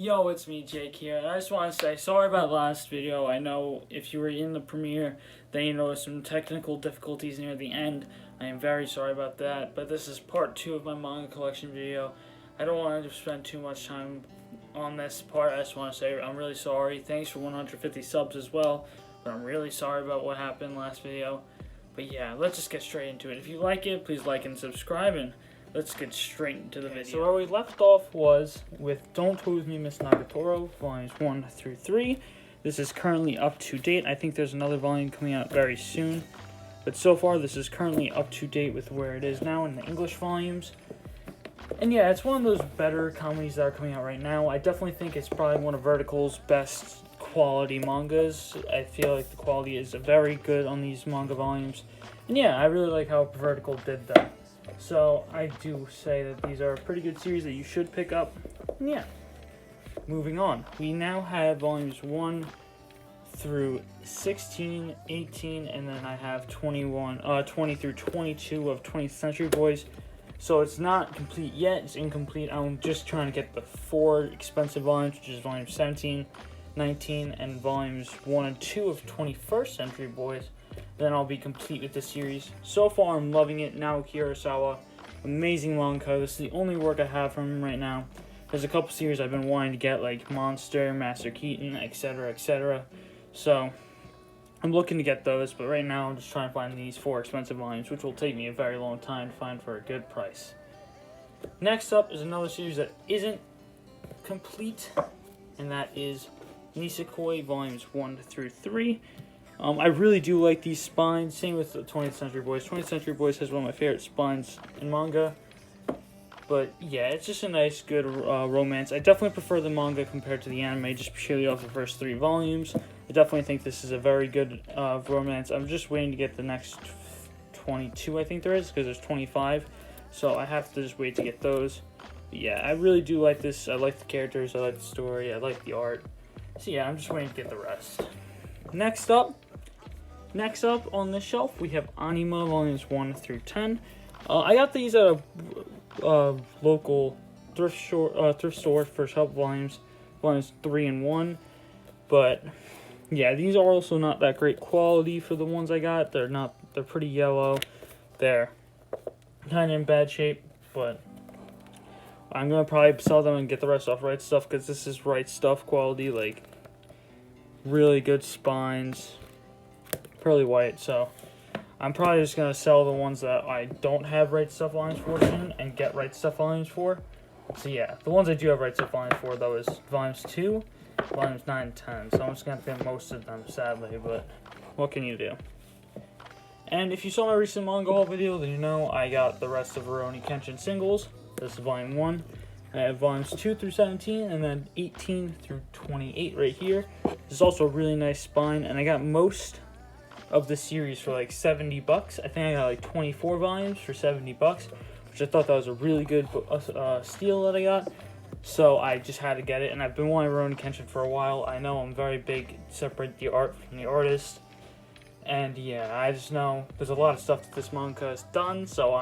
Yo, it's me, Jake here, and I just want to say sorry about last video. I know if you were in the premiere, then you noticed some technical difficulties near the end. I am very sorry about that, but this is part 2 of my manga collection video. I don't want to spend too much time on this part. I just want to say I'm really sorry. Thanks for 150 subs as well, but I'm really sorry about what happened last video. But yeah, let's just get straight into it. If you like it, please like and subscribe, and let's get straight into the video. So where we left off was with Don't Toy With Me, Miss Nagatoro, volumes 1 through 3. This is currently up to date. I think there's another volume coming out very soon. But so far, this is currently up to date with where it is now in the English volumes. And yeah, it's one of those better comedies that are coming out right now. I definitely think it's probably one of Vertical's best quality mangas. I feel like the quality is very good on these manga volumes. And yeah, I really like how Vertical did that. So I do say that these are a pretty good series that you should pick up. And yeah, moving on. We now have volumes 1 through 16, 18, and then I have 20 through 22 of 20th Century Boys. So it's not complete yet, it's incomplete. I'm just trying to get the 4 expensive volumes, which is volumes 17, 19, and volumes 1 and 2 of 21st Century Boys. Then I'll be complete with the series. So far, I'm loving it. Naoki Urasawa, amazing manga. This is the only work I have from him right now. There's a couple series I've been wanting to get, like Monster, Master Keaton, etc., etc. So I'm looking to get those, but right now I'm just trying to find these 4 expensive volumes, which will take me a very long time to find for a good price. Next up is another series that isn't complete, and that is Miso Koi volumes 1 through 3. I really do like these spines. Same with the 20th Century Boys. 20th Century Boys has one of my favorite spines in manga. But yeah, it's just a nice, good romance. I definitely prefer the manga compared to the anime, just purely off the first 3 volumes. I definitely think this is a very good romance. I'm just waiting to get the next 22, I think there is, because there's 25. So I have to just wait to get those. But yeah, I really do like this. I like the characters. I like the story. I like the art. So yeah, I'm just waiting to get the rest. Next up on this shelf, we have Anima volumes 1 through 10. I got these at a local thrift store for help volumes 3 and 1. But yeah, these are also not that great quality for the ones I got. They're pretty yellow. They're kind of in bad shape, but I'm gonna probably sell them and get the rest off Right Stuff, because this is Right Stuff quality, like really good spines, pearly white. So I'm probably just gonna sell the ones that I don't have Right Stuff volumes for soon and get Right Stuff volumes for. So yeah, the ones I do have Right Stuff volumes for, though, is volumes 2, volumes 9, and 10. So I'm just gonna get most of them, sadly, but what can you do? And if you saw my recent manga haul video, then you know I got the rest of Rurouni Kenshin singles. This is volume 1. I have volumes 2 through 17, and then 18 through 28 right here. This is also a really nice spine, and I got most of the series for like $70. I think I got like 24 volumes for $70, which I thought that was a really good steal that I got. So I just had to get it, and I've been wanting Rurouni Kenshin for a while. I know I'm very big, separate the art from the artist. And yeah, I just know there's a lot of stuff that this manga has done, so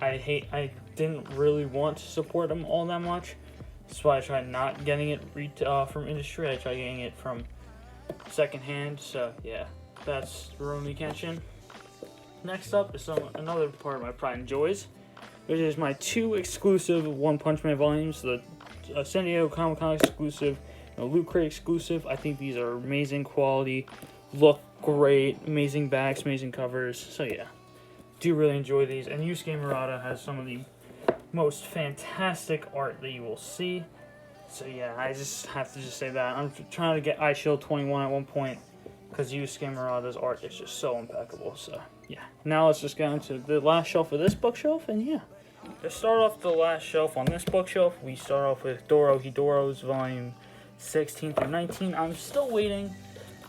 I didn't really want to support them all that much. That's why I tried not getting it from industry. I tried getting it from secondhand. So yeah, that's Rurouni Kenshin. Next up is another part of my pride and joys, which is my 2 exclusive One Punch Man volumes, the San Diego Comic-Con exclusive, and the Loot Crate exclusive. I think these are amazing quality, look great, amazing backs, amazing covers. So yeah, do really enjoy these. And Yusuke Murata has some of the most fantastic art that you will see. So yeah, I just have to say that. I'm trying to get iShield 21 at one point, because Yusuke Murata's art is just so impeccable. So yeah, now let's just get into the last shelf of this bookshelf, and yeah. To start off the last shelf on this bookshelf, we start off with Dorohedoro's volume 16 through 19. I'm still waiting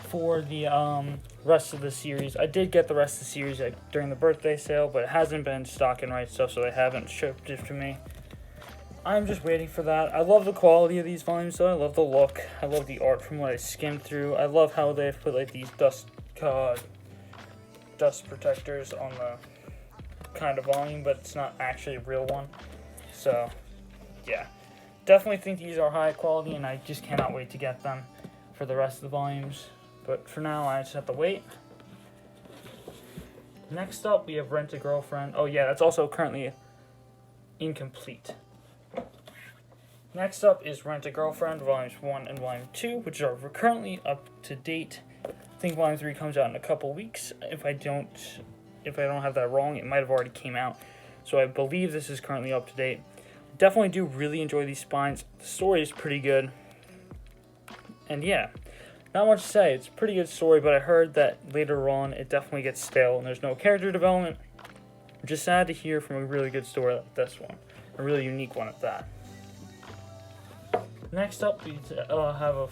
for the rest of the series. I did get the rest of the series during the birthday sale, but it hasn't been stocking Right Stuff, so they haven't shipped it to me. I'm just waiting for that. I love the quality of these volumes, though. I love the look. I love the art from what I skimmed through. I love how they've put like these dust protectors on the kind of volume, but it's not actually a real one. So yeah, definitely think these are high quality, and I just cannot wait to get them for the rest of the volumes. But for now, I just have to wait. Next up, we have Rent a Girlfriend. Oh yeah, that's also currently incomplete. Next up is Rent a Girlfriend, Volumes 1 and Volume 2, which are currently up to date. I think Volume 3 comes out in a couple weeks. If I don't have that wrong, it might have already came out. So I believe this is currently up to date. Definitely do really enjoy these spines. The story is pretty good. And yeah, not much to say. It's a pretty good story, but I heard that later on it definitely gets stale and there's no character development. Which is sad to hear from a really good story like this one. A really unique one at that. Next up, we have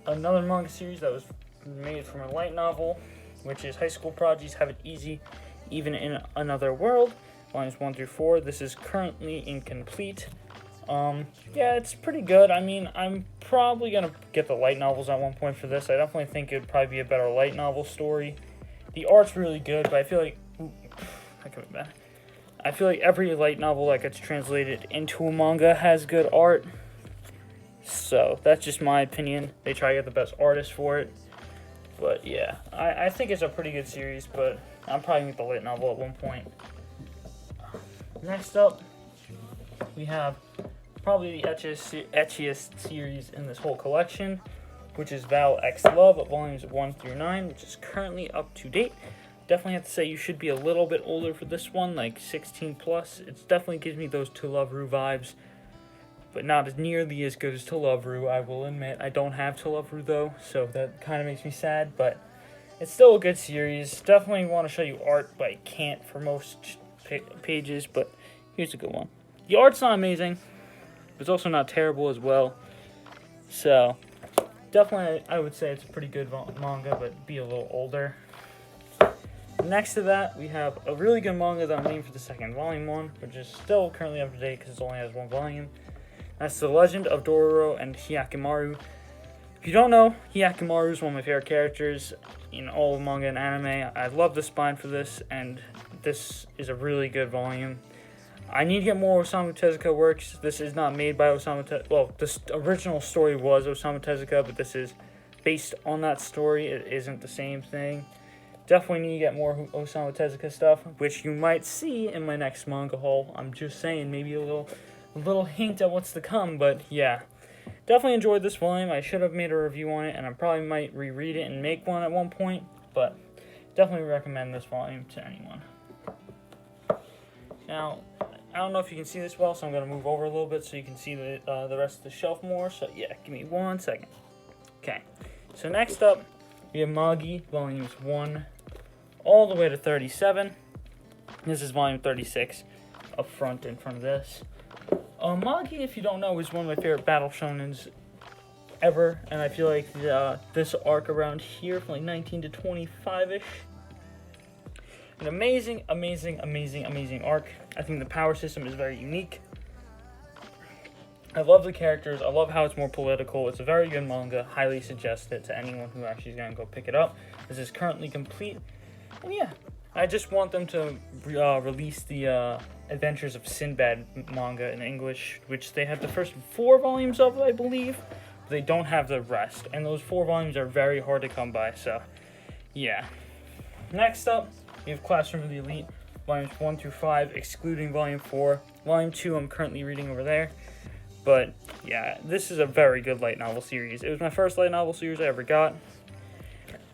another manga series that was made from a light novel, which is High School Prodigies Have It Easy, Even in Another World, volumes 1 through 4. This is currently incomplete. Yeah, it's pretty good. I mean, I'm probably going to get the light novels at one point for this. I definitely think it would probably be a better light novel story. The art's really good, but I feel like... I feel like every light novel that gets translated into a manga has good art. So, that's just my opinion. They try to get the best artist for it. But yeah, I think it's a pretty good series, but I'm probably going to get the light novel at one point. Next up, we have probably the etchiest series in this whole collection, which is Val X Love, volumes 1 through 9, which is currently up to date. Definitely have to say you should be a little bit older for this one, like 16 plus. It definitely gives me those To Love Ru vibes, but not as nearly as good as To Love Ru, I will admit. I don't have To Love Ru though, so that kind of makes me sad, but it's still a good series. Definitely want to show you art, but I can't for most pages, but here's a good one. The art's not amazing, but it's also not terrible as well. So, definitely I would say it's a pretty good manga, but be a little older. Next to that, we have a really good manga that I'm waiting for the second volume on, which is still currently up to date because it only has one volume. That's The Legend of Dororo and Hyakimaru. If you don't know, Hyakimaru is one of my favorite characters in all of manga and anime. I love the spine for this, and this is a really good volume. I need to get more Osamu Tezuka works. This is not made by Osamu Tezuka. Well, the original story was Osamu Tezuka, but this is based on that story. It isn't the same thing. Definitely need to get more Osamu Tezuka stuff, which you might see in my next manga haul. I'm just saying, maybe a little hint at what's to come, but yeah. Definitely enjoyed this volume. I should have made a review on it, and I probably might reread it and make one at one point, but definitely recommend this volume to anyone. Now, I don't know if you can see this well, so I'm going to move over a little bit so you can see the rest of the shelf more. So yeah, give me 1 second. Okay, so next up, we have Magi, volumes 1 all the way to 37. This is volume 36 up front in front of this. Magi, if you don't know, is one of my favorite battle shonens ever, and I feel like this arc around here from like 19 to 25-ish. An amazing arc. I think the power system is very unique. I love the characters. I love how it's more political. It's a very good manga. Highly suggest it to anyone who actually is going to go pick it up. This is currently complete. And yeah, I just want them to release the Adventures of Sinbad manga in English, which they have the first 4 volumes of, I believe. They don't have the rest. And those 4 volumes are very hard to come by, so yeah. Next up, we have Classroom of the Elite, volumes 1 through 5, excluding volume 4. Volume 2 I'm currently reading over there. But yeah, this is a very good light novel series. It was my first light novel series I ever got.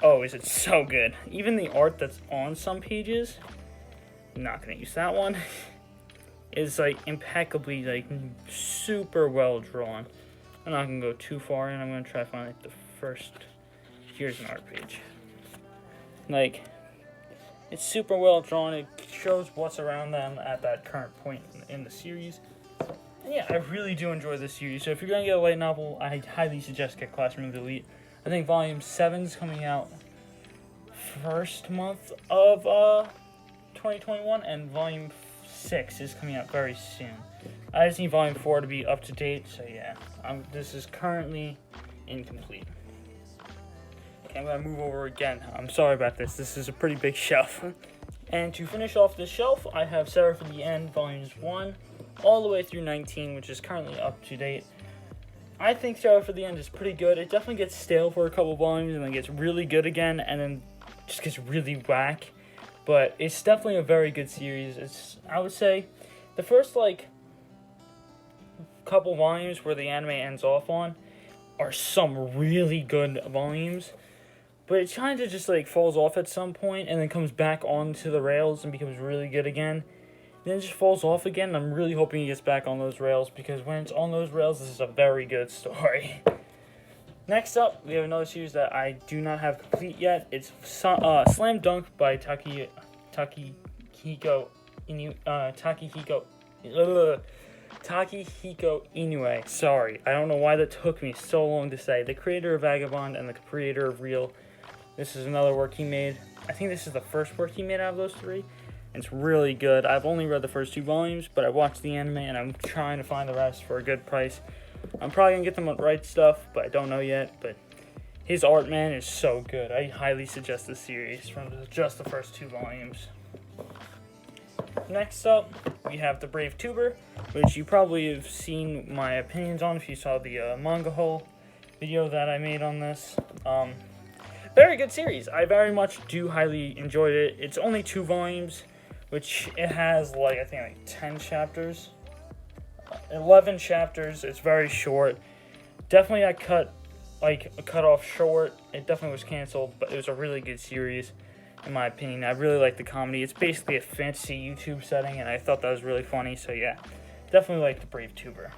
Oh, is it so good. Even the art that's on some pages, I'm not going to use that one, is like impeccably, like super well drawn. I'm not going to go too far in. I'm going to try to find like the first, here's an art page. Like, it's super well drawn. It shows what's around them at that current point in the series. And yeah, I really do enjoy this series. So if you're going to get a light novel, I highly suggest get Classroom of the Elite. I think volume 7 is coming out first month of 2021, and volume 6 is coming out very soon. I just need volume 4 to be up to date, so yeah. This is currently incomplete. Okay, I'm going to move over again. I'm sorry about this. This is a pretty big shelf. And to finish off this shelf, I have Seraph at the End, volumes 1, all the way through 19, which is currently up to date. I think Seraph at the end is pretty good. It definitely gets stale for a couple volumes and then gets really good again and then just gets really whack. But it's definitely a very good series. It's, I would say, the first, like, couple volumes where the anime ends off on are some really good volumes. But it kind of just, like, falls off at some point and then comes back onto the rails and becomes really good again. Then it just falls off again, and I'm really hoping he gets back on those rails, because when it's on those rails, this is a very good story. Next up, we have another series that I do not have complete yet. It's Slam Dunk by Takehiko Inoue. Sorry, I don't know why that took me so long to say. The creator of Vagabond and the creator of Real. This is another work he made. I think this is the first work he made out of those three. It's really good. I've only read the first 2 volumes, but I watched the anime, and I'm trying to find the rest for a good price. I'm probably going to get them on Right Stuff, but I don't know yet. But his art, man, is so good. I highly suggest this series from just the first 2 volumes. Next up, we have The Brave Tuber, which you probably have seen my opinions on if you saw the Manga Hole video that I made on this. Very good series. I very much do highly enjoyed it. It's only 2 volumes, which it has, like, I think, like 10 chapters. 11 chapters. It's very short. Definitely got cut off short. It definitely was canceled, but it was a really good series, in my opinion. I really like the comedy. It's basically a fantasy YouTube setting, and I thought that was really funny, so yeah. Definitely like The Brave Tuber.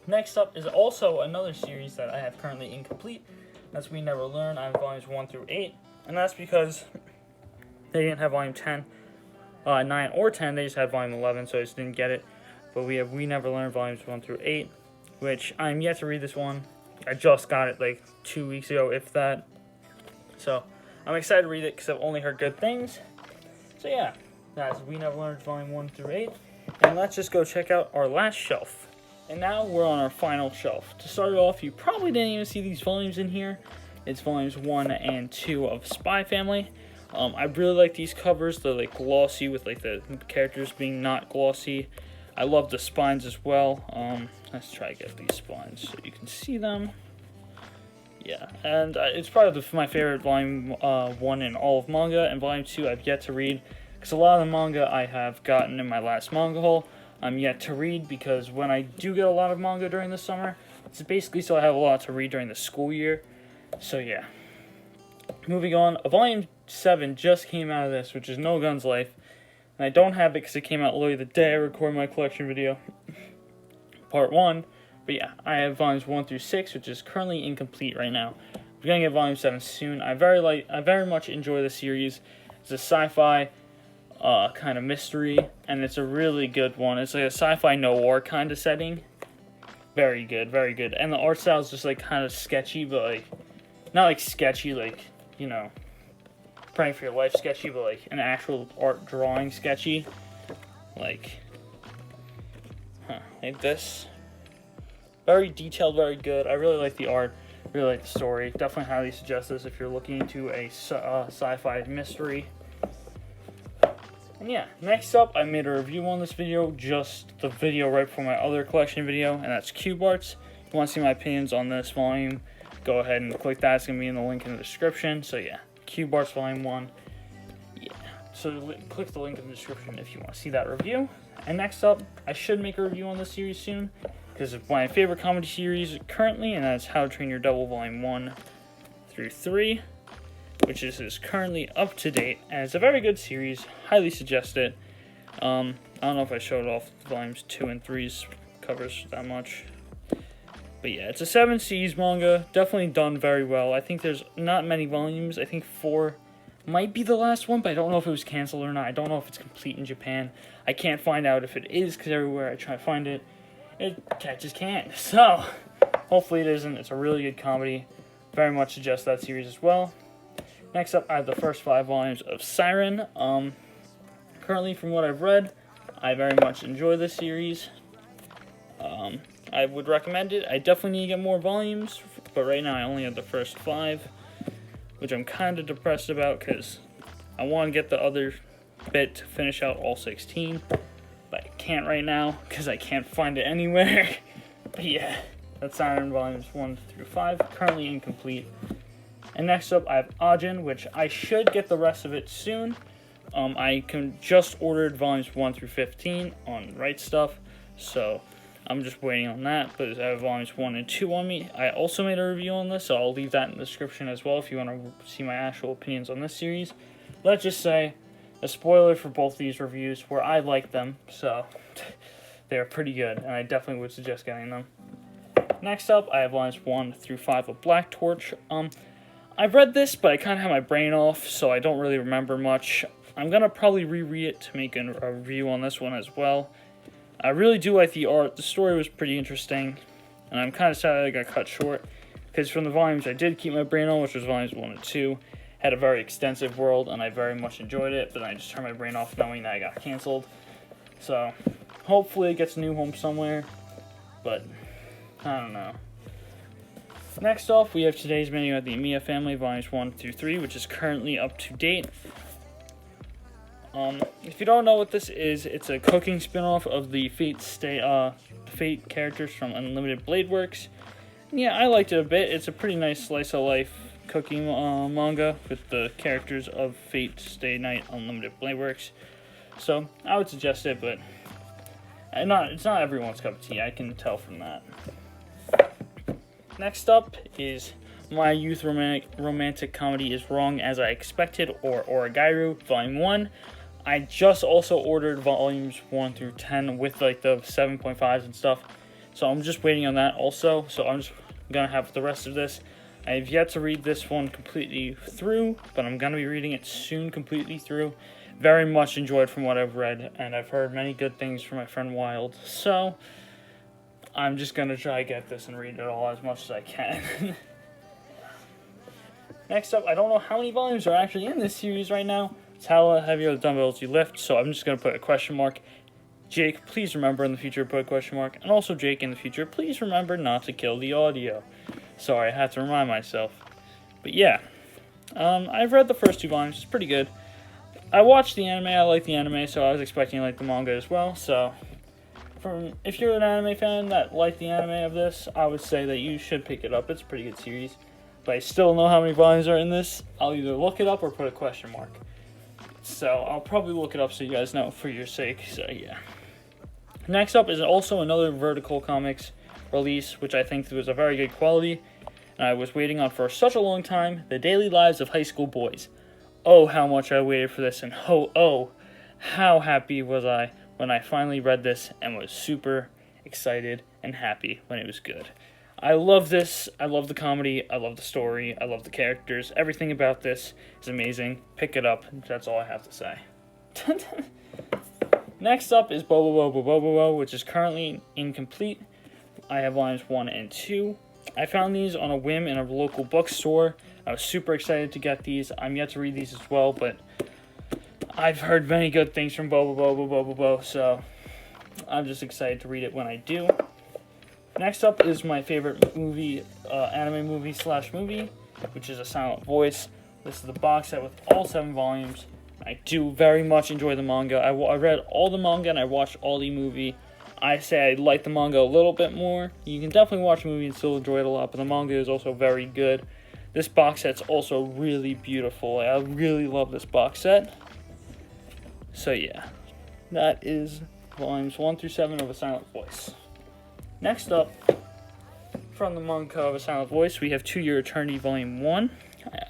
Next up is also another series that I have currently incomplete. That's We Never Learn. I have volumes 1 through 8, and that's because they didn't have volume 10. 9 or 10, they just had volume 11, so I just didn't get it. But we have We Never Learn volumes 1 through 8, which I'm yet to read this one. I just got it like 2 weeks ago, if that. So I'm excited to read it because I've only heard good things. So yeah, that's We Never Learn volume 1 through 8. And let's just go check out our last shelf. And now we're on our final shelf. To start off, you probably didn't even see these volumes in here. It's volumes 1 and 2 of Spy Family. I really like these covers. They're like glossy with like the characters being not glossy. I love the spines as well. Let's try to get these spines so you can see them. Yeah, and it's probably my favorite volume 1 in all of manga, and volume 2 I've yet to read, because a lot of the manga I have gotten in my last manga haul, I'm yet to read, because when I do get a lot of manga during the summer, it's basically so I have a lot to read during the school year. So yeah. Moving on, volume 7 just came out of this, which is No Gun's Life. And I don't have it because it came out literally the day I recorded my collection video. Part 1. But yeah, I have volumes 1 through 6, which is currently incomplete right now. We're going to get volume 7 soon. I very much enjoy the series. It's a sci-fi kind of mystery, and it's a really good one. It's like a sci-fi noir kind of setting. Very good, very good. And the art style is just like kind of sketchy, but like, not like sketchy, like, you know, Praying for Your Life sketchy, but like an actual art drawing sketchy. Like this. Very detailed, very good. I really like the art, really like the story. Definitely highly suggest this if you're looking into a sci-fi mystery. And yeah, next up, I made a review on this video, just the video right before my other collection video, and that's Cube Arts. If you want to see my opinions on this volume, go ahead and click that. It's going to be in the link in the description. So yeah, Cube Arts Volume 1. Yeah, so click the link in the description if you want to see that review. And next up, I should make a review on this series soon, because it's my favorite comedy series currently, and that's How to Train Your Devil Volume 1 through 3, which is currently up to date, and it's a very good series. Highly suggest it. I don't know if I showed off volumes 2 and 3's covers that much. But yeah, it's a 7 series manga, definitely done very well. I think there's not many volumes. I think 4 might be the last one, but I don't know if it was canceled or not. I don't know if it's complete in Japan. I can't find out if it is, because everywhere I try to find it, I just can't. So, hopefully it isn't. It's a really good comedy. Very much suggest that series as well. Next up, I have the first 5 volumes of Siren. Currently, from what I've read, I very much enjoy this series. I would recommend it. I definitely need to get more volumes, but right now I only have the first 5, which I'm kind of depressed about, because I want to get the other bit to finish out all 16, but I can't right now, because I can't find it anywhere. But yeah, That's Siren volumes 1 through 5, currently incomplete. And next up, I have Ajin, which I should get the rest of it soon. I just ordered volumes 1 through 15 on Right Stuff, so I'm just waiting on that. But I have volumes 1 and 2 on me. I also made a review on this, so I'll leave that in the description as well if you want to see my actual opinions on this series. Let's just say a spoiler for both these reviews where I like them, so they're pretty good, and I definitely would suggest getting them. Next up, I have volumes 1 through 5 of Black Torch. I've read this, but I kind of have my brain off, so I don't really remember much. I'm going to probably reread it to make a review on this one as well. I really do like the art. The story was pretty interesting, and I'm kind of sad that it got cut short, because from the volumes I did keep my brain on, which was volumes 1 and 2, had a very extensive world, and I very much enjoyed it, but then I just turned my brain off knowing that I got canceled. So, hopefully it gets a new home somewhere, but I don't know. Next off, we have today's menu at the Anima family, volumes 1 through 3, which is currently up to date. If you don't know what this is, it's a cooking spin-off of the Fate characters from Unlimited Blade Works. And yeah, I liked it a bit. It's a pretty nice slice of life cooking manga with the characters of Fate Stay Night Unlimited Blade Works. So I would suggest it, but it's not everyone's cup of tea. I can tell from that. Next up is My Youth Romantic Comedy is Wrong As I Expected, or Oregairu, Volume 1. I just also ordered volumes 1 through 10 with like the 7.5s and stuff. So I'm just waiting on that also. So I'm just going to have the rest of this. I have yet to read this one completely through, but I'm going to be reading it soon completely through. Very much enjoyed from what I've read, and I've heard many good things from my friend Wild. So I'm just going to try to get this and read it all as much as I can. Next up, I don't know how many volumes are actually in this series right now. It's how heavy are the dumbbells you lift, so I'm just going to put a question mark. Jake, please remember in the future to put a question mark. And also, Jake, in the future, please remember not to kill the audio. Sorry, I had to remind myself. But yeah, I've read the first 2 volumes. It's pretty good. I watched the anime. I like the anime, so I was expecting to like the manga as well. So, if you're an anime fan that liked the anime of this, I would say that you should pick it up. It's a pretty good series. But I still don't know how many volumes are in this. I'll either look it up or put a question mark. So I'll probably look it up so you guys know for your sake. So yeah. Next up is also another Vertical Comics release, which I think was a very good quality, and I was waiting on for such a long time. The Daily Lives of High School Boys. Oh, how much I waited for this, and how happy was I when I finally read this and was super excited and happy when it was good. I love this. I love the comedy. I love the story. I love the characters. Everything about this is amazing. Pick it up. That's all I have to say. Next up is Bobo, which is currently incomplete. I have volumes 1 and 2. I found these on a whim in a local bookstore. I was super excited to get these. I'm yet to read these as well, but I've heard many good things from Bobo, so I'm just excited to read it when I do. Next up is my favorite movie, anime movie/movie, which is A Silent Voice. This is the box set with all 7 volumes. I do very much enjoy the manga. I read all the manga and I watched all the movie. I say I like the manga a little bit more. You can definitely watch the movie and still enjoy it a lot, but the manga is also very good. This box set's also really beautiful. I really love this box set. So yeah, that is volumes 1 through 7 of A Silent Voice. Next up, from the manga of A Silent Voice, we have To Your Eternity Volume 1.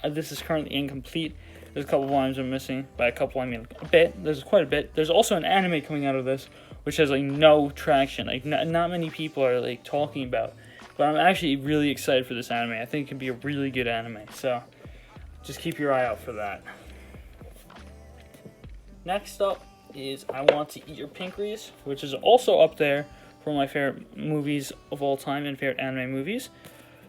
This is currently incomplete. There's a couple volumes I'm missing. By a couple, I mean a bit. There's quite a bit. There's also an anime coming out of this, which has, like, no traction. Like, not many people are, like, talking about. But I'm actually really excited for this anime. I think it can be a really good anime. So, just keep your eye out for that. Next up is I Want to Eat Your Pancreas, which is also up there for my favorite movies of all time and favorite anime movies.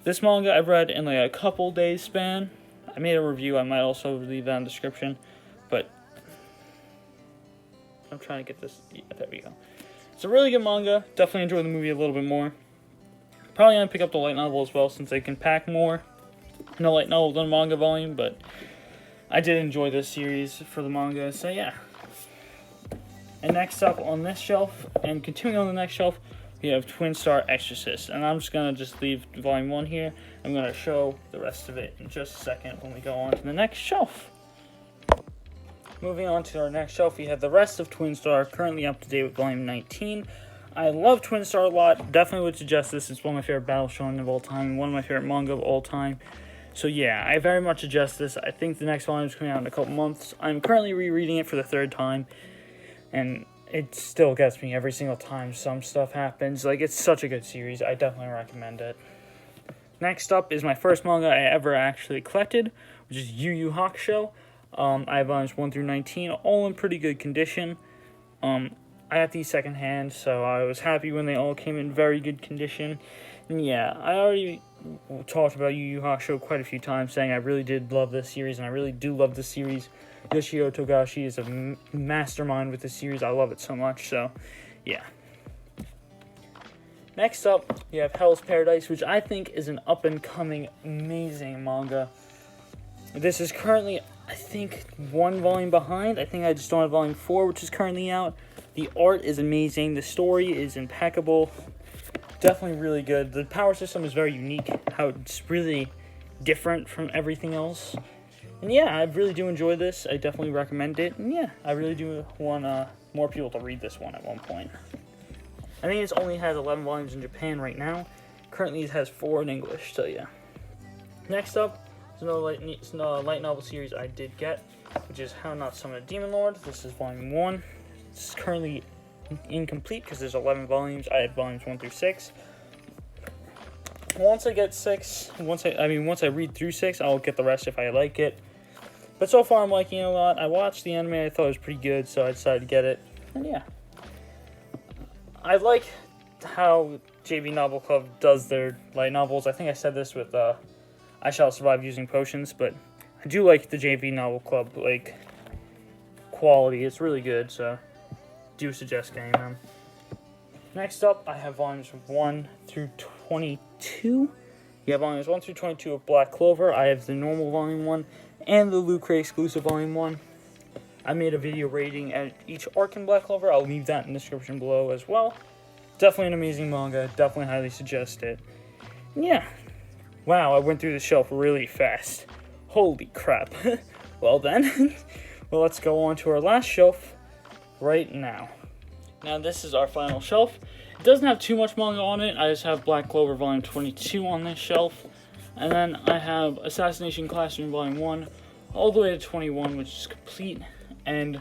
This manga I've read in like a couple days span. I made a review. I might also leave that in the description. But I'm trying to get this. Yeah, there we go. It's a really good manga. Definitely enjoy the movie a little bit more. Probably going to pick up the light novel as well since they can pack more in a light novel than a manga volume. But I did enjoy this series for the manga. So yeah. And next up on this shelf, and continuing on the next shelf, we have Twin Star Exorcists. And I'm just going to leave volume 1 here. I'm going to show the rest of it in just a second when we go on to the next shelf. Moving on to our next shelf, we have the rest of Twin Star, currently up to date with volume 19. I love Twin Star a lot. Definitely would suggest this. It's one of my favorite battle shonen of all time, and one of my favorite manga of all time. So yeah, I very much suggest this. I think the next volume is coming out in a couple months. I'm currently rereading it for the 3rd time, and it still gets me every single time some stuff happens. Like, it's such a good series. I definitely recommend it. Next up is my first manga I ever actually collected, which is YuYu Hakusho. I have volumes 1 through 19, all in pretty good condition. I got these secondhand, so I was happy when they all came in very good condition. And yeah, I already talked about Yu Yu Hakusho quite a few times, saying I really did love this series, and I really do love this series. Yoshio Togashi is a mastermind with this series. I love it so much, so yeah. Next up, we have Hell's Paradise, which I think is an up-and-coming, amazing manga. This is currently, I think, 1 volume behind. I think I just don't have volume 4, which is currently out. The art is amazing. The story is impeccable. Definitely really good. The power system is very unique, how it's really different from everything else. And yeah, I really do enjoy this. I definitely recommend it. And yeah, I really do want more people to read this one at one point. I think it only has 11 volumes in Japan right now. Currently it has 4 in English, so yeah. Next up is another light novel series I did get, which is How Not Summon a Demon Lord. This is volume 1. It's currently incomplete because there's 11 volumes. I had volumes 1 through 6. Once I get 6, once I read through 6, I'll get the rest if I like it. But so far I'm liking it a lot. I watched the anime, I thought it was pretty good, so I decided to get it. And yeah. I like how JV Novel Club does their light novels. I think I said this with I Shall Survive Using Potions, but I do like the JV Novel Club, like, quality. It's really good, so do suggest getting them. Next up, I have volumes 1 through 22. Yeah, volumes 1 through 22 of Black Clover. I have the normal volume 1 and the Lucre exclusive volume 1. I made a video rating at each arc in Black Clover. I'll leave that in the description below as well. Definitely an amazing manga. Definitely highly suggest it. And yeah. Wow, I went through the shelf really fast. Holy crap. Well then, well, let's go on to our last shelf right now. Now this is our final shelf. It doesn't have too much manga on it. I just have Black Clover volume 22 on this shelf. And then I have Assassination Classroom volume 1 all the way to 21, which is complete, and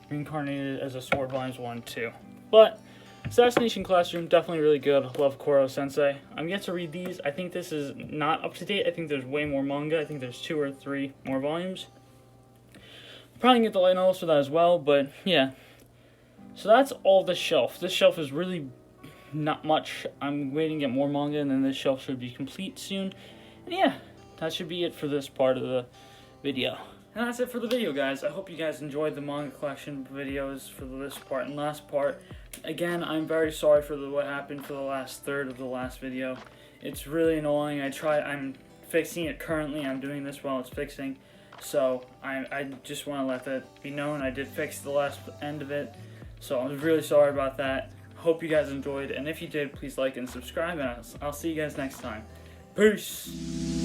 Reincarnated as a Sword volumes 1 and 2. But Assassination Classroom, definitely really good. Love Koro Sensei. I'm yet to read these. I think this is not up to date. I think there's way more manga. I think there's 2 or 3 more volumes. Probably get the light novels for that as well, but yeah. So that's all this shelf. This shelf is really not much. I'm waiting to get more manga, and then this shelf should be complete soon. And yeah, that should be it for this part of the video. And that's it for the video, guys. I hope you guys enjoyed the manga collection videos for this part and last part. Again, I'm very sorry for what happened for the last third of the last video. It's really annoying. I'm fixing it currently. I'm doing this while it's fixing. So I just want to let that be known. I did fix the last end of it. So I'm really sorry about that. Hope you guys enjoyed. And if you did, please like and subscribe. And I'll see you guys next time. Peace!